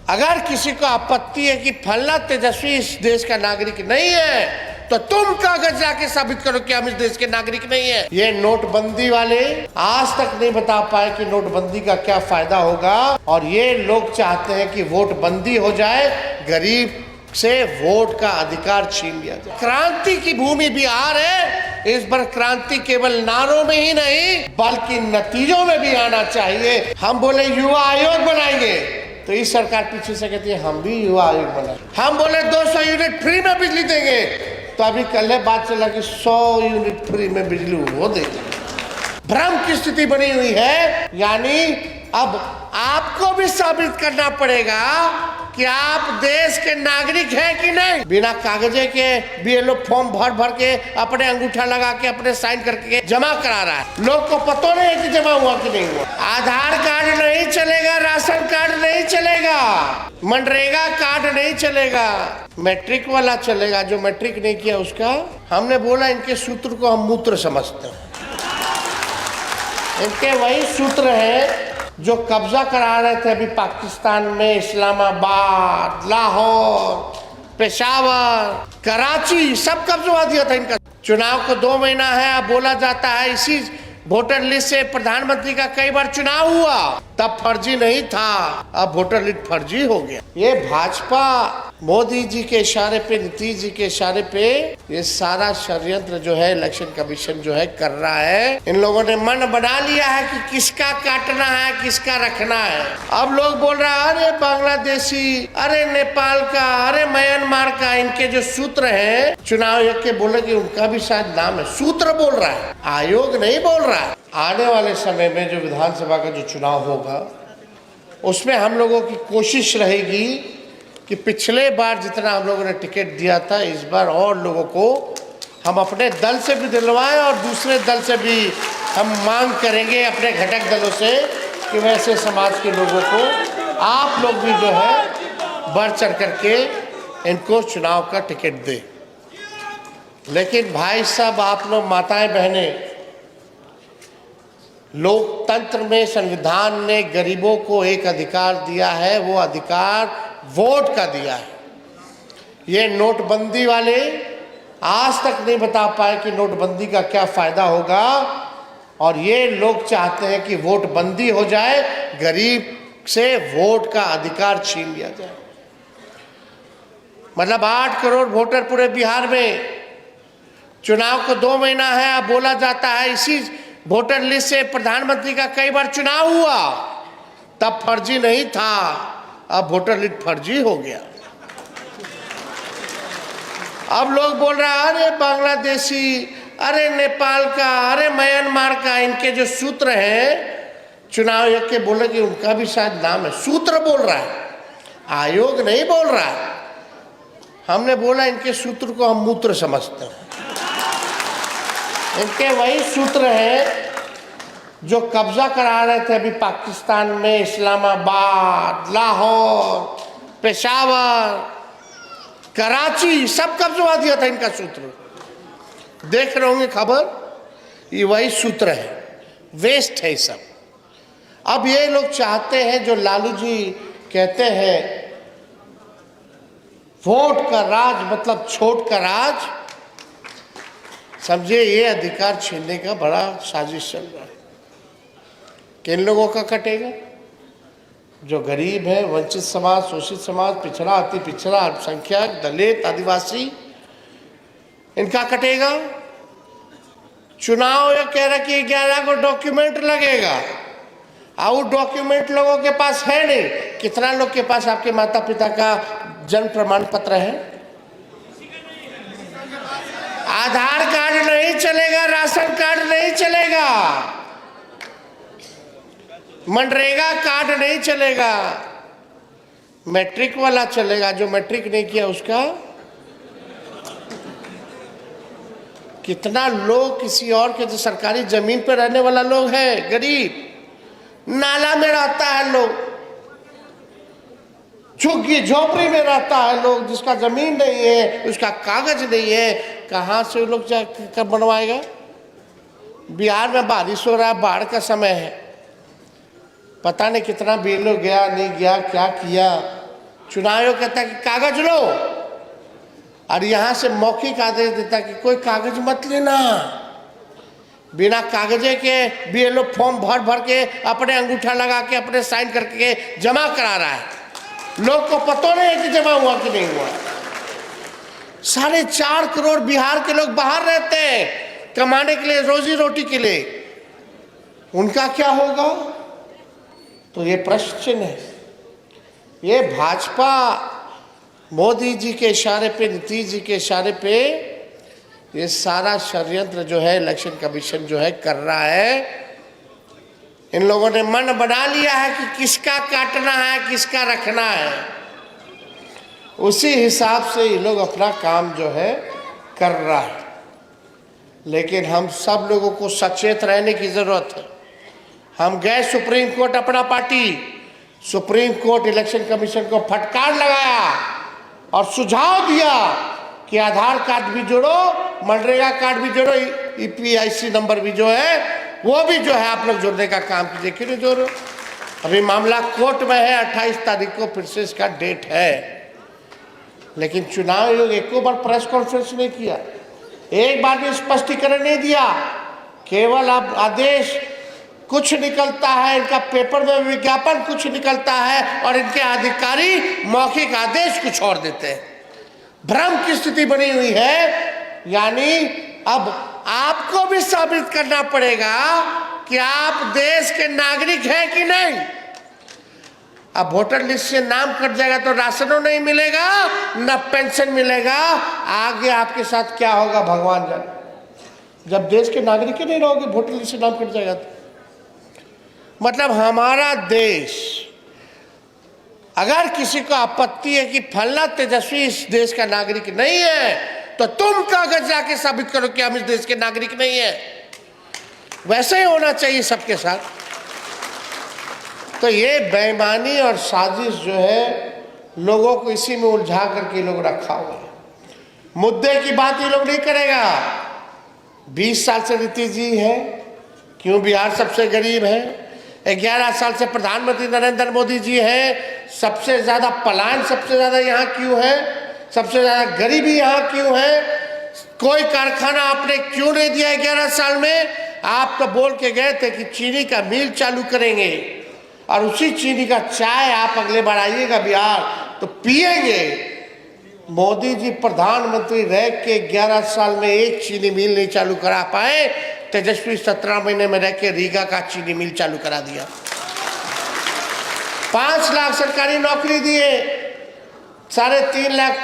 अगर किसी को आपत्ति है कि फल्ला तेजस्वी इस देश का नागरिक नहीं है, तो तुम कागज लाके साबित करो कि हम इस देश के नागरिक नहीं है। ये नोटबंदी वाले आज तक नहीं बता पाए कि नोटबंदी का क्या फायदा होगा, और ये लोग चाहते हैं कि वोट बंदी हो जाए, गरीब से वोट का अधिकार छीन लिया जाए। क्रांति की भूमि बिहार है, इस बार क्रांति केवल नारों में ही नहीं बल्कि नतीजों में भी आना चाहिए। हम बोले युवा आयोग बनाएंगे, तो इस सरकार पीछे से कहती है हम भी युवा आयोग बनाएंगे। हम बोले 200 यूनिट फ्री में बिजली देंगे, तो अभी कल बात चला कि 100 यूनिट फ्री में बिजली वो देंगे। भ्रम की स्थिति बनी हुई है। यानी अब आपको भी साबित करना पड़ेगा कि आप देश के नागरिक हैं कि नहीं। बिना कागजे के बीएलओ फॉर्म भर के अपने अंगूठा लगा के अपने साइन करके जमा करा रहा है। लोग को पता नहीं है कि जमा हुआ कि नहीं हुआ। आधार कार्ड नहीं चलेगा, राशन कार्ड नहीं चलेगा, मनरेगा कार्ड नहीं चलेगा, मैट्रिक वाला चलेगा। जो मैट्रिक नहीं किया उसका, हमने बोला इनके सूत्र को हम मूत्र समझते हैं। इनके वही सूत्र है जो कब्जा करा रहे थे अभी पाकिस्तान में, इस्लामाबाद, लाहौर, पेशावर, कराची, सब कब्जा दिया था इनका। चुनाव को 2 महीना है, अब बोला जाता है इसी वोटर लिस्ट से प्रधानमंत्री का कई बार चुनाव हुआ, तब फर्जी नहीं था, अब वोटर लिस्ट फर्जी हो गया। ये भाजपा मोदी जी के इशारे पे, नीतीश जी के इशारे पे ये सारा षड्यंत्र जो है इलेक्शन कमीशन जो है कर रहा है। इन लोगों ने मन बना लिया है कि किसका काटना है, किसका रखना है। अब लोग बोल रहे हैं अरे बांग्लादेशी, अरे नेपाल का, अरे म्यांमार का। इनके जो सूत्र है, चुनाव आयोग के बोले कि उनका भी शायद नाम है, सूत्र बोल रहा है, आयोग नहीं बोल रहा है। आने वाले समय में जो विधानसभा का जो चुनाव होगा उसमें हम लोगों की कोशिश रहेगी कि पिछले बार जितना हम लोगों ने टिकट दिया था, इस बार और लोगों को हम अपने दल से भी दिलवाएं और दूसरे दल से भी हम मांग करेंगे अपने घटक दलों से कि वैसे समाज के लोगों को आप लोग भी जो है बढ़ चढ़ करके इनको चुनाव का टिकट दें। लेकिन भाई साहब, आप लोग माताएं बहनें, लोकतंत्र में संविधान ने गरीबों को एक अधिकार दिया है, वो अधिकार वोट का दिया है। ये नोटबंदी वाले आज तक नहीं बता पाए कि नोटबंदी का क्या फायदा होगा, और ये लोग चाहते हैं कि वोट बंदी हो जाए, गरीब से वोट का अधिकार छीन लिया जाए। मतलब 8 करोड़ वोटर पूरे बिहार में, चुनाव को 2 महीना है, अब बोला जाता है इसी वोटर लिस्ट से प्रधानमंत्री का कई बार चुनाव हुआ, तब फर्जी नहीं था, अब वोटर लिस्ट फर्जी हो गया। अब लोग बोल रहे हैं अरे बांग्लादेशी, अरे नेपाल का, अरे म्यांमार का। इनके जो सूत्र है, चुनाव आयोग के बोले कि उनका भी शायद नाम है, सूत्र बोल रहा है, आयोग नहीं बोल रहा है। हमने बोला इनके सूत्र को हम मूत्र समझते हैं। इनके वही सूत्र है जो कब्जा करा रहे थे अभी पाकिस्तान में, इस्लामाबाद, लाहौर, पेशावर, कराची, सब कब्जा दिया था इनका सूत्र। देख रहे होंगे खबर, ये वही सूत्र है, वेस्ट है सब। अब ये लोग चाहते हैं, जो लालू जी कहते हैं वोट का राज मतलब छोट का राज, समझिए ये अधिकार छीनने का बड़ा साजिश चल रहा है। किन लोगों का कटेगा? जो गरीब है, वंचित समाज, शोषित समाज, पिछड़ा, अति पिछड़ा, अल्पसंख्यक, दलित, आदिवासी, इनका कटेगा। चुनाव ये कह रहा कि 11 को डॉक्यूमेंट लगेगा, और डॉक्यूमेंट लोगों के पास है नहीं। कितना लोग के पास आपके माता पिता का जन्म प्रमाण पत्र है? आधार कार्ड नहीं चलेगा, राशन कार्ड नहीं चलेगा, मनरेगा कार्ड नहीं चलेगा, मैट्रिक वाला चलेगा। जो मैट्रिक नहीं किया उसका, कितना लोग किसी और के, जो सरकारी जमीन पर रहने वाला लोग है, गरीब, नाला में रहता है लोग, झुग्गी झोपड़ी में रहता है लोग, जिसका जमीन नहीं है, उसका कागज नहीं है, कहाँ से लोग कब बनवाएगा? बिहार में बारिश हो रहा है, बाढ़ का समय है, पता नहीं कितना बीएलओ गया नहीं गया, क्या किया, चुनाव आयोग कहता है कि कागज लो, और यहां से मौखिक आदेश देता है कि कोई कागज मत लेना। बिना कागजे के बीएलओ फॉर्म भर भर के अपने अंगूठा लगा के अपने साइन करके जमा करा रहा है। लोग को पता नहीं है कि जमा हुआ कि नहीं हुआ। 4.5 करोड़ बिहार के लोग बाहर रहते हैं कमाने के लिए, रोजी रोटी के लिए, उनका क्या होगा? तो ये प्रश्न है। ये भाजपा मोदी जी के इशारे पे, नीतीश जी के इशारे पे ये सारा षड्यंत्र जो है इलेक्शन कमीशन जो है कर रहा है। इन लोगों ने मन बना लिया है कि किसका काटना है, किसका रखना है। उसी हिसाब से ये लोग अपना काम जो है कर रहा है। लेकिन हम सब लोगों को सचेत रहने की जरूरत है। हम गए सुप्रीम कोर्ट, अपना party supreme court election commission को फटकार लगाया और सुझाव दिया कि आधार कार्ड भी जोड़ो, मनरेगा कार्ड भी जोड़ो, ईपीआईसी नंबर भी जो है वो भी जो है आप लोग जोड़ने का काम कीजिए। क्यों नहीं जोड़ो? अभी मामला कोर्ट में है, 28 तारीख को फिर से इसका डेट है। लेकिन चुनाव आयोग एक बार प्रेस कॉन्फ्रेंस नहीं किया, एक बार भी स्पष्टीकरण नहीं दिया। केवल अब आदेश कुछ निकलता है, इनका पेपर में विज्ञापन कुछ निकलता है और इनके अधिकारी मौखिक आदेश कुछ और देते हैं। भ्रम की स्थिति बनी हुई है। यानी अब आपको भी साबित करना पड़ेगा कि आप देश के नागरिक हैं कि नहीं। अब वोटर लिस्ट से नाम कट जाएगा तो राशनों नहीं मिलेगा, न पेंशन मिलेगा। आगे आपके साथ क्या होगा भगवान जाने। जब देश के नागरिक ही नहीं रहोगे, वोटर लिस्ट से नाम कट जाएगा तो मतलब हमारा देश, अगर किसी को आपत्ति है कि फलना तेजस्वी इस देश का नागरिक नहीं है, तो तुम कागज जाके साबित करो कि हम इस देश के नागरिक नहीं है। वैसे ही होना चाहिए सबके साथ। तो ये बेईमानी और साजिश जो है लोगों को इसी में उलझा करके लोग रखा हुआ है। मुद्दे की बात ये लोग नहीं करेगा। 20 साल से नीतीश जी है, क्यों बिहार सबसे गरीब है। 11 साल से प्रधानमंत्री नरेंद्र मोदी जी हैं, सबसे ज़्यादा पलायन सबसे ज़्यादा यहाँ क्यों है, सबसे ज़्यादा गरीबी यहाँ क्यों है। कोई कारखाना आपने क्यों नहीं दिया 11 साल में। आप तो बोल के गए थे कि चीनी का मिल चालू करेंगे और उसी चीनी का चाय आप अगले बार आइएगा बिहार तो पिएंगे। मोदी जी प्रधानमंत्री रह के 11 साल में एक चीनी मिल नहीं चालू करा पाए। तेजस्वी 17 महीने में रह के रीगा का चीनी मिल चालू करा दिया। 5 लाख सरकारी नौकरी दिए, 3.5 लाख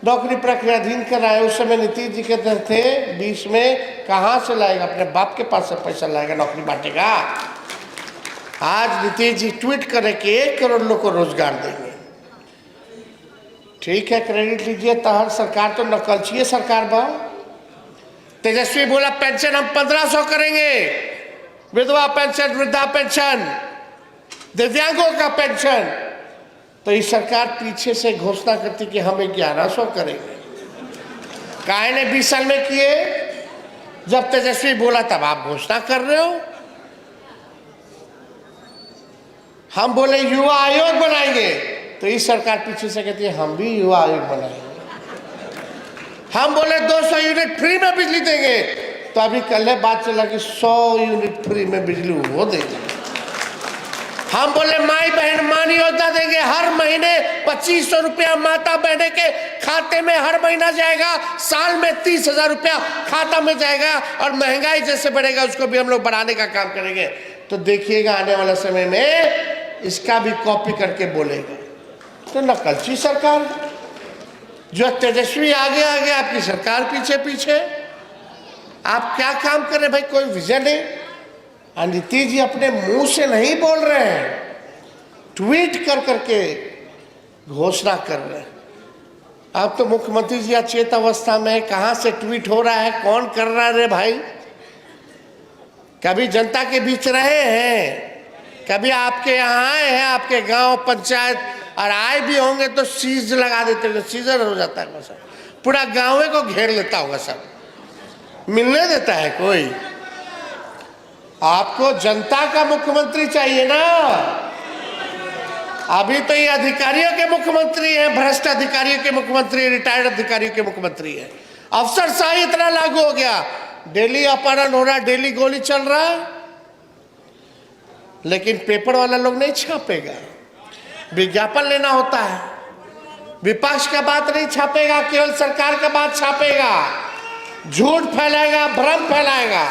नौकरी प्रक्रियाधीन कराए। उस समय नीतीश जी कहते थे 20 में कहाँ से लाएगा, अपने बाप के पास से पैसा लाएगा, नौकरी बांटेगा। आज नीतीश जी ट्वीट करे कि 1 करोड़ लोग को रोजगार देंगे। ठीक है, क्रेडिट लीजिए। तहर सरकार तो नकलची सरकार बा। तेजस्वी बोला पेंशन हम 1500 करेंगे, विधवा पेंशन, वृद्धा पेंशन, दिव्यांगों का पेंशन। तो इस सरकार पीछे से घोषणा करती कि हम 1100 करेंगे। काहे ने 20 साल में किए? जब तेजस्वी बोला तब आप घोषणा कर रहे हो। हम बोले युवा आयोग बनाएंगे, तो इस सरकार पीछे से कहती है हम भी युवा आयोग बनाएंगे। हम बोले 200 यूनिट फ्री में बिजली देंगे, तो अभी कल बात चला कि 100 यूनिट फ्री में बिजली वो देंगे। हम बोले माई बहन मान योजना देंगे, हर महीने 2500 रुपया माता बहने के खाते में हर महीना जाएगा, साल में 30,000 रुपया खाता में जाएगा। और महंगाई जैसे बढ़ेगा उसको भी हम लोग बढ़ाने का काम करेंगे। तो देखिएगा आने वाले समय में इसका भी कॉपी करके बोलेगा। तो नकलची सरकार, जो तेजस्वी आगे आगे, आपकी सरकार पीछे पीछे। आप क्या काम कर रहे भाई? कोई विजन नहीं। नीतीश जी अपने मुंह से नहीं बोल रहे हैं, ट्वीट कर करके घोषणा कर रहे हैं। अब तो मुख्यमंत्री जी अचेत अवस्था में, कहां से ट्वीट हो रहा है, कौन कर रहा है रे भाई? कभी जनता के बीच रहे हैं, कभी आपके यहाँ आए हैं, आपके गांव पंचायत, और आए भी होंगे तो सीज लगा देते हैं, सीजर हो जाता है सब, पूरा गांव को घेर लेता होगा, सब मिलने देता है कोई? आपको जनता का मुख्यमंत्री चाहिए ना। अभी तो ये अधिकारियों के मुख्यमंत्री हैं, भ्रष्ट अधिकारियों के मुख्यमंत्री, रिटायर्ड अधिकारियों के मुख्यमंत्री हैं। अफसरशाही इतना लागू हो गया, डेली अपहरण हो रहा है, डेली गोली चल रहा है, लेकिन पेपर वाला लोग नहीं छापेगा। विज्ञापन लेना होता है, विपक्ष का बात नहीं छापेगा, केवल सरकार का बात छापेगा, झूठ फैलाएगा, भ्रम फैलाएगा।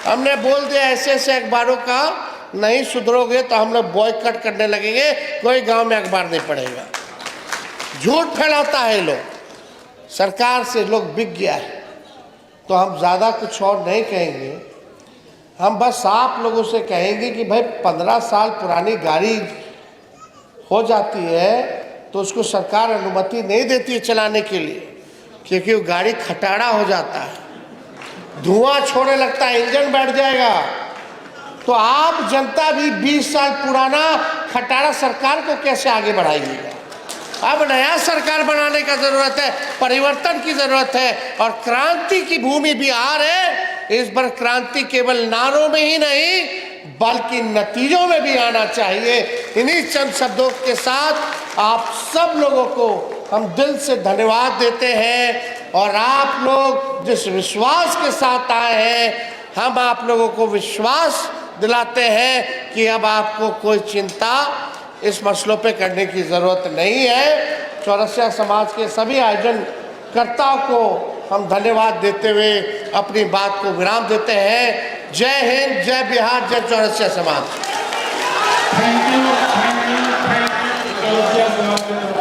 हमने बोल दिया ऐसे ऐसे अखबारों का नहीं सुधरोगे तो हम लोग बॉयकॉट करने लगेंगे, कोई गांव में अखबार नहीं पड़ेगा। झूठ फैलाता है लोग, सरकार से लोग बिक गया है। तो हम ज़्यादा कुछ और नहीं कहेंगे, हम बस आप लोगों से कहेंगे कि भाई 15 साल पुरानी गाड़ी हो जाती है तो उसको सरकार अनुमति नहीं देती है चलाने के लिए, क्योंकि वो गाड़ी खटारा हो जाता है, धुआं छोड़ने लगता है, इंजन बैठ जाएगा। तो आप जनता भी 20 साल पुराना खटारा सरकार को कैसे आगे बढ़ाइएगा? अब नया सरकार बनाने का जरूरत है, परिवर्तन की जरूरत है, और क्रांति की भूमि बिहार है। इस बार क्रांति केवल नारों में ही नहीं बल्कि नतीजों में भी आना चाहिए। इन्हीं चंद शब्दों के साथ आप सब लोगों को हम दिल से धन्यवाद देते हैं, और आप लोग जिस विश्वास के साथ आए हैं, हम आप लोगों को विश्वास दिलाते हैं कि अब आपको कोई चिंता इस मसलों पे करने की ज़रूरत नहीं है। चौरसिया समाज के सभी आयोजनकर्ताओं को हम धन्यवाद देते हुए अपनी बात को विराम देते हैं। जय हिंद, जय बिहार, जय चौरसिया समाज। थैंक यू, चौरसिया समाज।